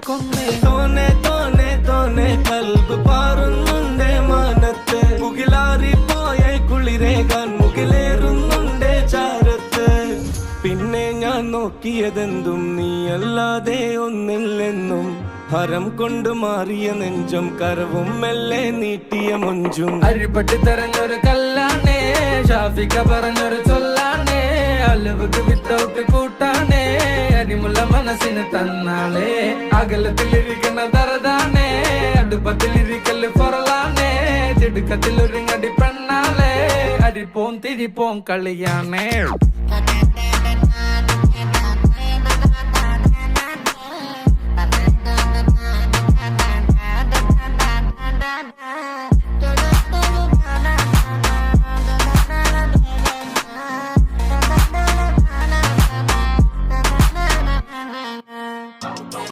കൊന്നേ തോനെ തോനെ തോനെ കൽബ് പാറുന്നുണ്ടേ മാനത്ത് മുകിലാറി പോയ കുളിരേകാൻ മുകിലേറുന്നുണ്ടേ ചാരത്ത് പിന്നെ ഞാൻ നോക്കിയതെന്തും നീയല്ലാതെ ഒന്നില്ലെന്നും ഹരം കൊണ്ട് മാറിയ നെഞ്ചും കരവും മെല്ലെ നീട്ടിയ മൊഞ്ചും അരിപ്പട്ടി തെരഞ്ഞൊരു കല്ലാണേ ഷാഫിക്ക പറഞ്ഞൊരു ചൊല്ലാണേ അലവുക്ക് വിത്തൗട്ട് കൂട്ടാണേ അരിമുള്ള മനസ്സിന് തന്നാളേ അകലത്തിലിരിക്കുന്ന ദറതാണേ അടുപ്പത്തിലിരിക്കല് പൊറലാണേ തിടുക്കത്തിൽ ഒരുങ്ങടി പെണ്ണാളേ അരിപ്പോം തിരിപ്പോം കളിയാണേ